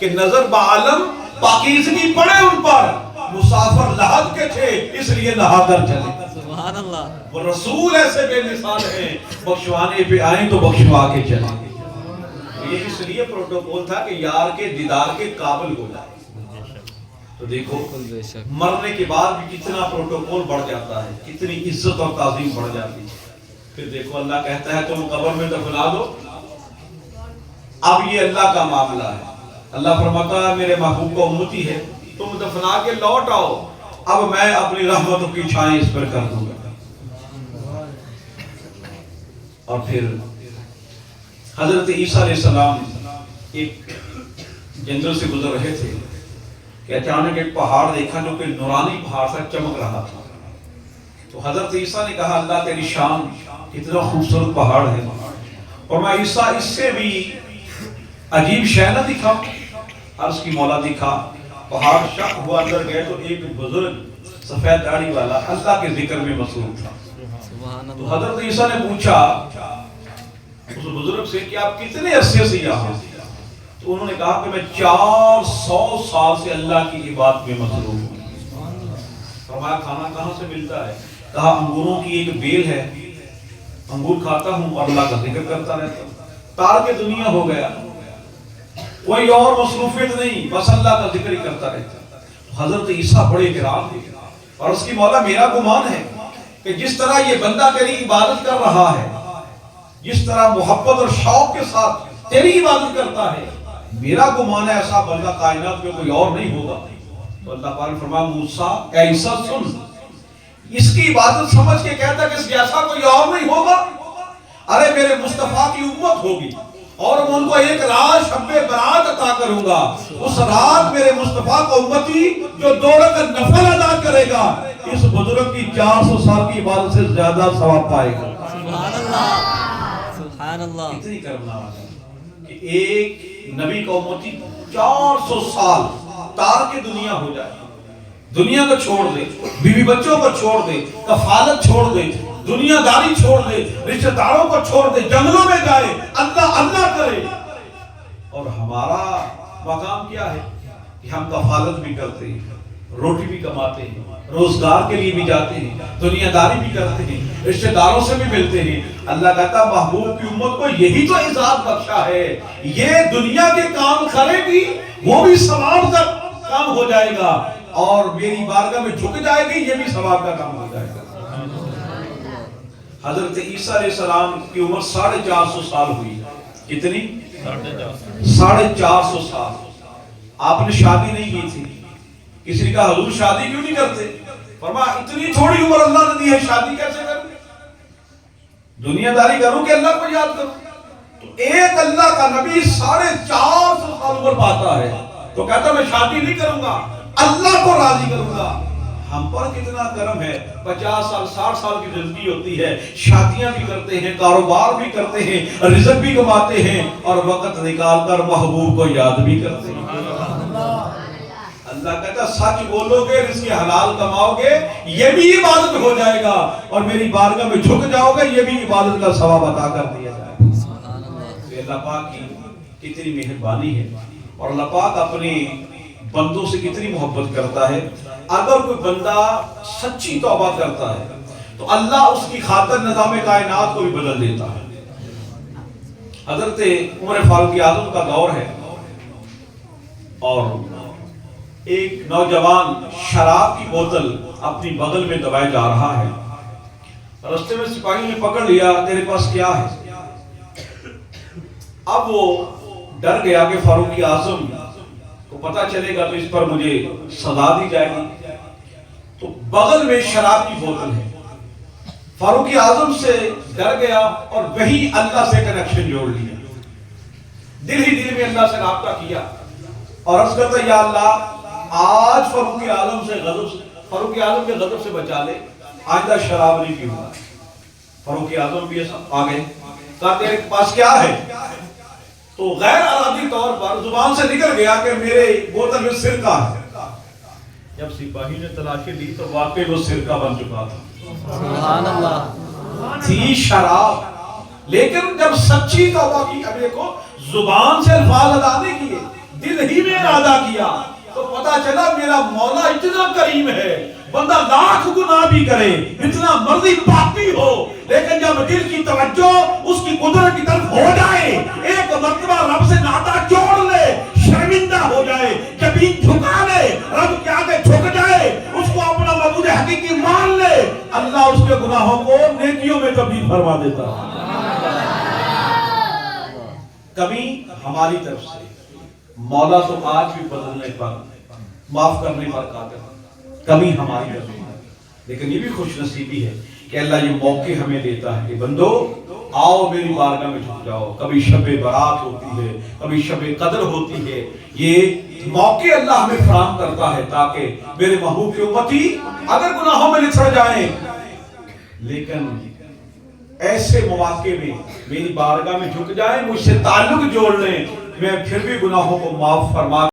کہ نظر بعالم پاکیزگی پڑے ان پر، مسافر لحد کے تھے اس لیے نہا کر چلے۔ سبحان اللہ۔ وہ رسول ایسے بے مثال ہیں، بخشوانے پہ آئیں تو بخشوا کے چلیں۔ یہ اس لیے پروٹوکول تھا کہ یار کے دیدار کے قابل ہو جائے۔ تو دیکھو مرنے کے بعد بھی کتنا پروٹوکول بڑھ جاتا ہے، کتنی عزت اور تعظیم بڑھ جاتی ہے۔ پھر دیکھو اللہ کہتا ہے تم قبر میں دفنا دو۔ اب یہ اللہ کا معاملہ ہے۔ اللہ فرماتا ہے میرے محبوب کا امتی ہے، تم دفنا کے لوٹ آؤ، اب میں اپنی رحمتوں کی چھائیں اس پر کر دوں گا۔ اور پھر حضرت عیسیٰ علیہ السلام ایک جنگل سے گزر رہے تھے کہ اچانک ایک پہاڑ دیکھا جو کہ نورانی پہاڑ سا چمک رہا تھا۔ تو حضرت عیسیٰ نے کہا اللہ تیری شان، کتنا خوبصورت پہاڑ ہے، اور میں عیسیٰ اس سے بھی عجیب شے نہ دکھا؟ عرض کی مولا دکھا۔ پہاڑ شک ہوا، اندر گئے تو ایک بزرگ سفید داڑھی والا اللہ کے ذکر میں مصروف تھا۔ تو حضرت عیسیٰ نے پوچھا اس بزرگ سے کہ آپ کتنے عرصے سے یہاں؟ تو انہوں نے کہا کہ میں 400 سال سے اللہ کی عبادت میں مصروف ہوں۔ فرمایا کھانا کہاں سے ملتا ہے؟ کہا انگوروں کی ایک بیل ہے، انگور کھاتا ہوں اور اللہ کا ذکر کرتا رہتا ہوں۔ تار کے دنیا ہو گیا، کوئی اور مصروفیت نہیں، بس اللہ کا ذکر ہی کرتا رہتا۔ حضرت عیسیٰ بڑے حیران تھے اور اس کی مولا میرا گمان ہے کہ جس طرح یہ بندہ تیری عبادت کر رہا ہے، جس طرح محبت اور شوق کے ساتھ تیری عبادت کرتا ہے، میرا گمان ہے ایسا بندہ کائنات میں کوئی اور نہیں ہوگا۔ تو اللہ پاک نے فرمایا موسیٰ اے عیسیٰ سن، اس کی عبادت سمجھ کے کہتا کہ اس جیسا کوئی اور نہیں ہوگا۔ ارے میرے مصطفیٰ کی امت ہوگی اور میں ان کو ایک رات شب برات عطا کروں گا، اس رات میرے مصطفیٰ کو امتی جو 2 رکعت نفل ادا کرے گا اس بزرگ کی 400 سال کی عبادت سے زیادہ ثواب پائے گا۔ سبحان اللہ، سبحان اللہ۔ اتنی کرنا ہے کہ ایک نبی کا امتی 400 سال تار کے دنیا ہو جائے، دنیا کو چھوڑ دے، بیوی بچوں کو چھوڑ دے، کفالت چھوڑ دے، دنیا داری چھوڑ دے، رشتہ داروں کو چھوڑ دے، جنگلوں میں جائے، اللہ اللہ کرے۔ اور ہمارا مقام کیا ہے کہ ہم کفالت بھی کرتے ہیں، روٹی بھی کماتے ہیں، روزگار کے لیے بھی جاتے ہیں، دنیا داری بھی کرتے ہیں، رشتہ داروں سے بھی ملتے ہیں۔ اللہ کہتا محبوب کی امت کو یہی تو اعزاز بخشا ہے، یہ دنیا کے کام کرے گی وہ بھی ثواب کا کام ہو جائے گا، اور میری بارگاہ میں جھک جائے گی یہ بھی ثواب کا کام ہو جائے گا۔ حضرت عیسیٰ علیہ السلام کی عمر 450 سال ہوئی۔ کتنی؟ 450 سال۔ آپ نے شادی نہیں کی تھی۔ کسی نے کہا حضور شادی کیوں نہیں کرتے؟ فرمایا اتنی تھوڑی عمر اللہ نے دی ہے، شادی کیسے کروں؟ دنیا داری کروں کہ اللہ کو یاد کروں؟ تو ایک اللہ کا نبی 450 سال عمر پاتا ہے تو کہتا میں شادی نہیں کروں گا، اللہ کو راضی کروں گا۔ ہم پر کتنا کرم ہے، 50 سال 60 سال کی زندگی ہوتی ہے، شادیاں بھی کرتے ہیں، کاروبار بھی کرتے ہیں، رزق بھی کماتے ہیں، اور وقت نکال کر محبوب کو یاد بھی کرتے ہیں۔ اللہ کہتا سچ بولو گے، رزق حلال کماؤ گے، یہ بھی عبادت ہو جائے گا، اور میری بارگاہ میں جھک جاؤ گے یہ بھی عبادت کا ثواب عطا کر دیا جائے گا۔ اللہ پاک کی کتنی مہربانی ہے، اور اللہ پاک اپنے بندوں سے کتنی محبت کرتا ہے۔ اگر کوئی بندہ سچی توبہ کرتا ہے تو اللہ اس کی خاطر نظام کائنات کو بھی بدل دیتا ہے۔ حضرت عمر فاروق اعظم کا دور ہے، اور ایک نوجوان شراب کی بوتل اپنی بغل میں دبائے جا رہا ہے، راستے میں سپاہی نے پکڑ لیا تیرے پاس کیا ہے؟ اب وہ ڈر گیا کہ فاروق اعظم کو پتہ چلے گا تو اس پر مجھے سزا دی جائے گی، تو بغل میں شراب کی بوتل ہے۔ فاروق اعظم سے ڈر گیا اور وہی اللہ سے کنیکشن جوڑ لیا، دل ہی دل میں اللہ سے رابطہ کیا اور عرض کرتا یا اللہ آج فاروق اعظم کے غضب سے بچا لے، آئندہ شراب نہیں پیوں گا۔ فاروق اعظم بھی آ گئے، کہا تیرے پاس کیا ہے؟ تو غیر ارادی طور پر زبان سے نکل گیا کہ میرے بوتل میں سرکہ ہے۔ جب سپاہی نے تلاشی لی تو واقعی وہ سرکہ بن چکا تھا۔ سبحان اللہ۔ تھی شراب، لیکن جب سچی توبہ کی، اب دیکھو زبان سے الفاظ ادا نہیں کیے، دل ہی میں ارادہ کیا تو پتا چلا میرا مولا اتنا کریم ہے، بندہ لاکھ گناہ بھی کرے، اتنا مرضی پاپی ہو، لیکن جب دل کی توجہ اس کی قدرت کی طرف ہو جائے، ایک مرتبہ رب سے ناطہ جوڑ لے، شرمندہ ہو جائے، جبین جھکا لے، رب کے آگے جھک جائے، اس کو اپنا معبود حقیقی مان لے، اللہ اس کے گناہوں کو نیکیوں میں تبدیل فرما دیتا ہے۔ کمی ہماری طرف سے، مولا تو آج بھی بدلنے پر، معاف کرنے پر قادر ہے، کمی ہماری طرف سے، لیکن یہ بھی خوش نصیبی ہے کہ اللہ یہ موقع ہمیں دیتا ہے کہ بندو آؤ میری بارگاہ میں جھک جاؤ۔ کبھی شب برات ہوتی ہے، کبھی شب قدر ہوتی ہے، یہ موقع اللہ ہمیں فراہم کرتا ہے تاکہ میرے محبوب کی امتی اگر گناہوں میں لتھڑ جائیں لیکن ایسے مواقع میں میری بارگاہ میں جھک جائیں، مجھ سے تعلق جوڑ لیں، میں پھر بھی گناہوں کو معاف فرما